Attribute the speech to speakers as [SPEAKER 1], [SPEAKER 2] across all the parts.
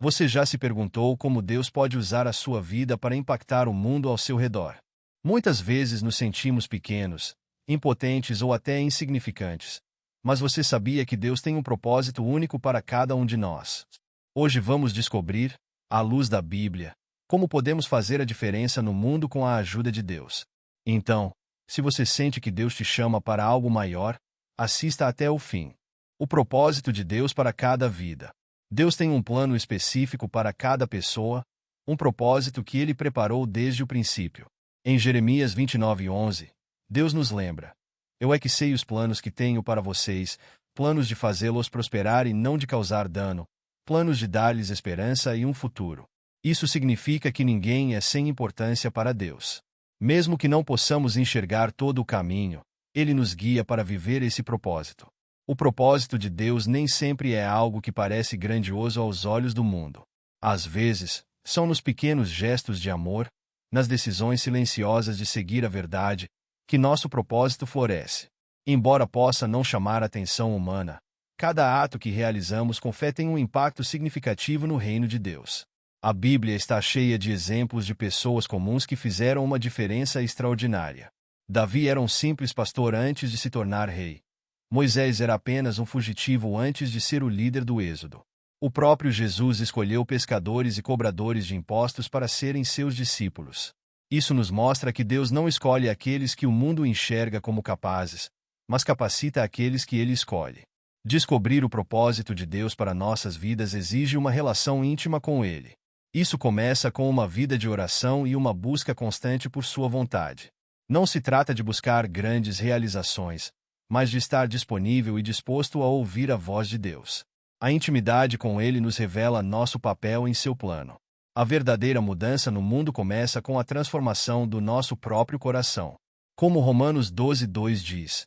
[SPEAKER 1] Você já se perguntou como Deus pode usar a sua vida para impactar o mundo ao seu redor? Muitas vezes nos sentimos pequenos, impotentes ou até insignificantes. Mas você sabia que Deus tem um propósito único para cada um de nós? Hoje vamos descobrir, à luz da Bíblia, como podemos fazer a diferença no mundo com a ajuda de Deus. Então, se você sente que Deus te chama para algo maior, assista até o fim. O propósito de Deus para cada vida. Deus tem um plano específico para cada pessoa, um propósito que Ele preparou desde o princípio. Em Jeremias 29:11, Deus nos lembra: Eu é que sei os planos que tenho para vocês, planos de fazê-los prosperar e não de causar dano, planos de dar-lhes esperança e um futuro. Isso significa que ninguém é sem importância para Deus. Mesmo que não possamos enxergar todo o caminho, Ele nos guia para viver esse propósito. O propósito de Deus nem sempre é algo que parece grandioso aos olhos do mundo. Às vezes, são nos pequenos gestos de amor, nas decisões silenciosas de seguir a verdade, que nosso propósito floresce. Embora possa não chamar a atenção humana, cada ato que realizamos com fé tem um impacto significativo no reino de Deus. A Bíblia está cheia de exemplos de pessoas comuns que fizeram uma diferença extraordinária. Davi era um simples pastor antes de se tornar rei. Moisés era apenas um fugitivo antes de ser o líder do Êxodo. O próprio Jesus escolheu pescadores e cobradores de impostos para serem seus discípulos. Isso nos mostra que Deus não escolhe aqueles que o mundo enxerga como capazes, mas capacita aqueles que Ele escolhe. Descobrir o propósito de Deus para nossas vidas exige uma relação íntima com Ele. Isso começa com uma vida de oração e uma busca constante por Sua vontade. Não se trata de buscar grandes realizações, mas de estar disponível e disposto a ouvir a voz de Deus. A intimidade com Ele nos revela nosso papel em seu plano. A verdadeira mudança no mundo começa com a transformação do nosso próprio coração. Como Romanos 12:2 diz: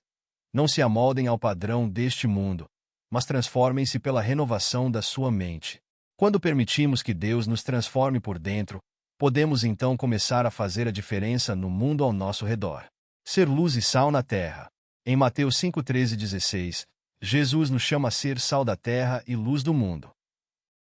[SPEAKER 1] Não se amoldem ao padrão deste mundo, mas transformem-se pela renovação da sua mente. Quando permitimos que Deus nos transforme por dentro, podemos então começar a fazer a diferença no mundo ao nosso redor. Ser luz e sal na terra. Em Mateus 5:13-16, Jesus nos chama a ser sal da terra e luz do mundo.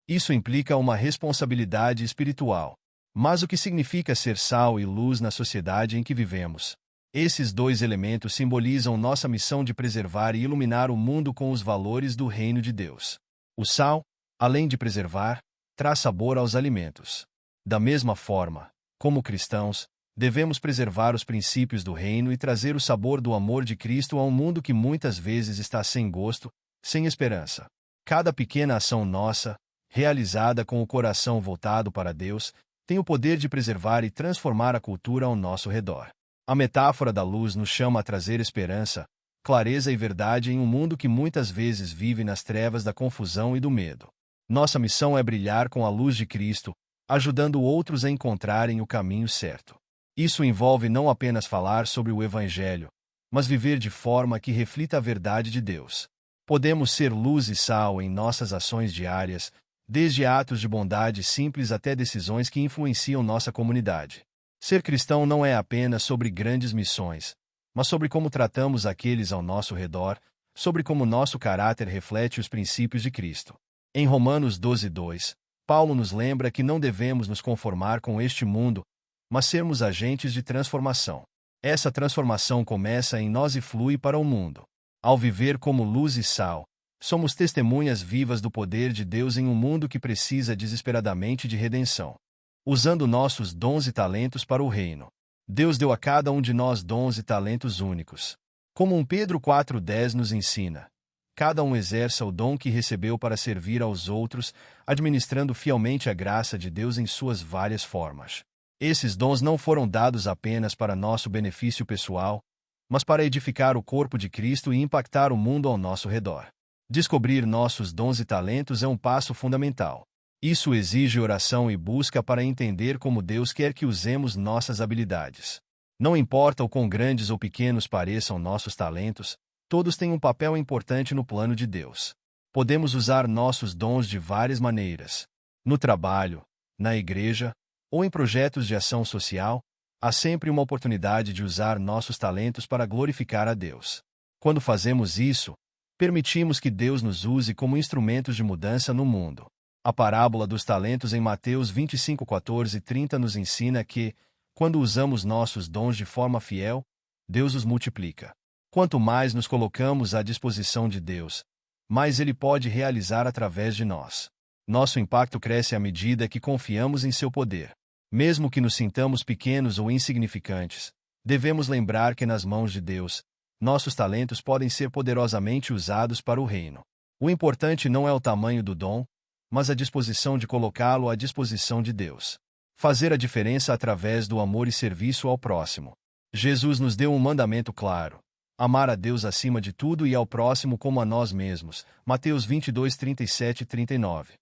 [SPEAKER 1] Isso implica uma responsabilidade espiritual. Mas o que significa ser sal e luz na sociedade em que vivemos? Esses dois elementos simbolizam nossa missão de preservar e iluminar o mundo com os valores do reino de Deus. O sal, além de preservar, traz sabor aos alimentos. Da mesma forma, como cristãos, devemos preservar os princípios do reino e trazer o sabor do amor de Cristo a um mundo que muitas vezes está sem gosto, sem esperança. Cada pequena ação nossa, realizada com o coração voltado para Deus, tem o poder de preservar e transformar a cultura ao nosso redor. A metáfora da luz nos chama a trazer esperança, clareza e verdade em um mundo que muitas vezes vive nas trevas da confusão e do medo. Nossa missão é brilhar com a luz de Cristo, ajudando outros a encontrarem o caminho certo. Isso envolve não apenas falar sobre o Evangelho, mas viver de forma que reflita a verdade de Deus. Podemos ser luz e sal em nossas ações diárias, desde atos de bondade simples até decisões que influenciam nossa comunidade. Ser cristão não é apenas sobre grandes missões, mas sobre como tratamos aqueles ao nosso redor, sobre como nosso caráter reflete os princípios de Cristo. Em Romanos 12:2, Paulo nos lembra que não devemos nos conformar com este mundo, mas sermos agentes de transformação. Essa transformação começa em nós e flui para o mundo. Ao viver como luz e sal, somos testemunhas vivas do poder de Deus em um mundo que precisa desesperadamente de redenção. Usando nossos dons e talentos para o reino. Deus deu a cada um de nós dons e talentos únicos. Como 1 Pedro 4:10 nos ensina, cada um exerça o dom que recebeu para servir aos outros, administrando fielmente a graça de Deus em suas várias formas. Esses dons não foram dados apenas para nosso benefício pessoal, mas para edificar o corpo de Cristo e impactar o mundo ao nosso redor. Descobrir nossos dons e talentos é um passo fundamental. Isso exige oração e busca para entender como Deus quer que usemos nossas habilidades. Não importa o quão grandes ou pequenos pareçam nossos talentos, todos têm um papel importante no plano de Deus. Podemos usar nossos dons de várias maneiras. No trabalho, na igreja, ou em projetos de ação social, há sempre uma oportunidade de usar nossos talentos para glorificar a Deus. Quando fazemos isso, permitimos que Deus nos use como instrumentos de mudança no mundo. A parábola dos talentos em Mateus 25:14-30 nos ensina que, quando usamos nossos dons de forma fiel, Deus os multiplica. Quanto mais nos colocamos à disposição de Deus, mais Ele pode realizar através de nós. Nosso impacto cresce à medida que confiamos em seu poder. Mesmo que nos sintamos pequenos ou insignificantes, devemos lembrar que nas mãos de Deus, nossos talentos podem ser poderosamente usados para o reino. O importante não é o tamanho do dom, mas a disposição de colocá-lo à disposição de Deus. Fazer a diferença através do amor e serviço ao próximo. Jesus nos deu um mandamento claro: amar a Deus acima de tudo e ao próximo como a nós mesmos. Mateus 22:37-39.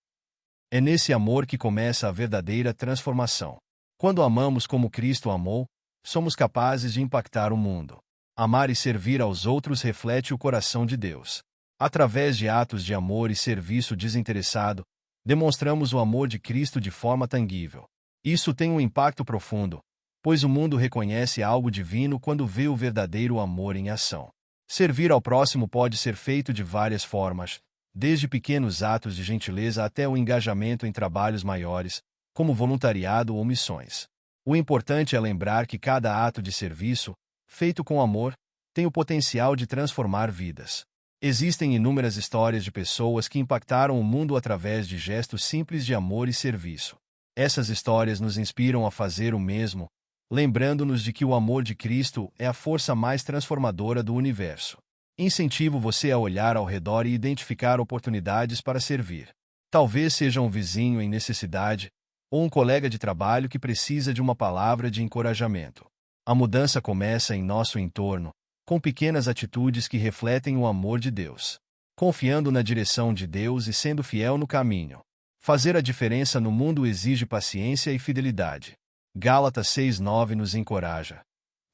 [SPEAKER 1] É nesse amor que começa a verdadeira transformação. Quando amamos como Cristo amou, somos capazes de impactar o mundo. Amar e servir aos outros reflete o coração de Deus. Através de atos de amor e serviço desinteressado, demonstramos o amor de Cristo de forma tangível. Isso tem um impacto profundo, pois o mundo reconhece algo divino quando vê o verdadeiro amor em ação. Servir ao próximo pode ser feito de várias formas, desde pequenos atos de gentileza até o engajamento em trabalhos maiores, como voluntariado ou missões. O importante é lembrar que cada ato de serviço, feito com amor, tem o potencial de transformar vidas. Existem inúmeras histórias de pessoas que impactaram o mundo através de gestos simples de amor e serviço. Essas histórias nos inspiram a fazer o mesmo, lembrando-nos de que o amor de Cristo é a força mais transformadora do universo. Incentivo você a olhar ao redor e identificar oportunidades para servir. Talvez seja um vizinho em necessidade, ou um colega de trabalho que precisa de uma palavra de encorajamento. A mudança começa em nosso entorno, com pequenas atitudes que refletem o amor de Deus. Confiando na direção de Deus e sendo fiel no caminho. Fazer a diferença no mundo exige paciência e fidelidade. Gálatas 6:9 nos encoraja: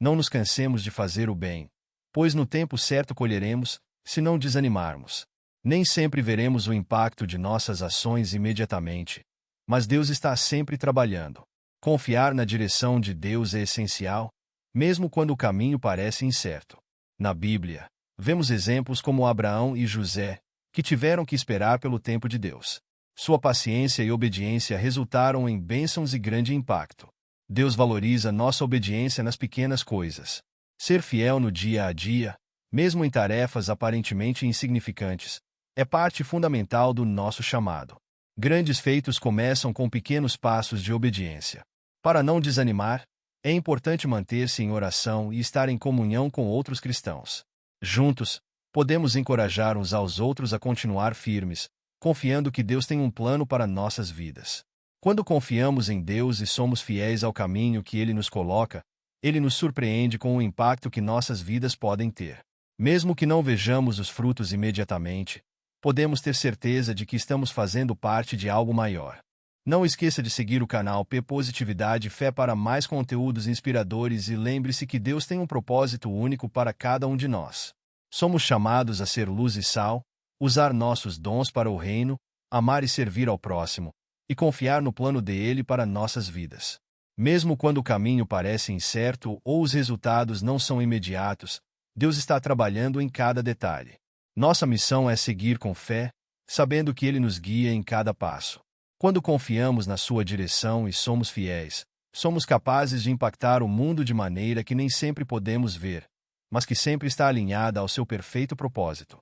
[SPEAKER 1] não nos cansemos de fazer o bem, pois no tempo certo colheremos, se não desanimarmos. Nem sempre veremos o impacto de nossas ações imediatamente, mas Deus está sempre trabalhando. Confiar na direção de Deus é essencial, mesmo quando o caminho parece incerto. Na Bíblia, vemos exemplos como Abraão e José, que tiveram que esperar pelo tempo de Deus. Sua paciência e obediência resultaram em bênçãos e grande impacto. Deus valoriza nossa obediência nas pequenas coisas. Ser fiel no dia a dia, mesmo em tarefas aparentemente insignificantes, é parte fundamental do nosso chamado. Grandes feitos começam com pequenos passos de obediência. Para não desanimar, é importante manter-se em oração e estar em comunhão com outros cristãos. Juntos, podemos encorajar uns aos outros a continuar firmes, confiando que Deus tem um plano para nossas vidas. Quando confiamos em Deus e somos fiéis ao caminho que Ele nos coloca, Ele nos surpreende com o impacto que nossas vidas podem ter. Mesmo que não vejamos os frutos imediatamente, podemos ter certeza de que estamos fazendo parte de algo maior. Não esqueça de seguir o canal P Positividade e Fé para mais conteúdos inspiradores e lembre-se que Deus tem um propósito único para cada um de nós. Somos chamados a ser luz e sal, usar nossos dons para o reino, amar e servir ao próximo, e confiar no plano dele para nossas vidas. Mesmo quando o caminho parece incerto ou os resultados não são imediatos, Deus está trabalhando em cada detalhe. Nossa missão é seguir com fé, sabendo que Ele nos guia em cada passo. Quando confiamos na sua direção e somos fiéis, somos capazes de impactar o mundo de maneira que nem sempre podemos ver, mas que sempre está alinhada ao seu perfeito propósito.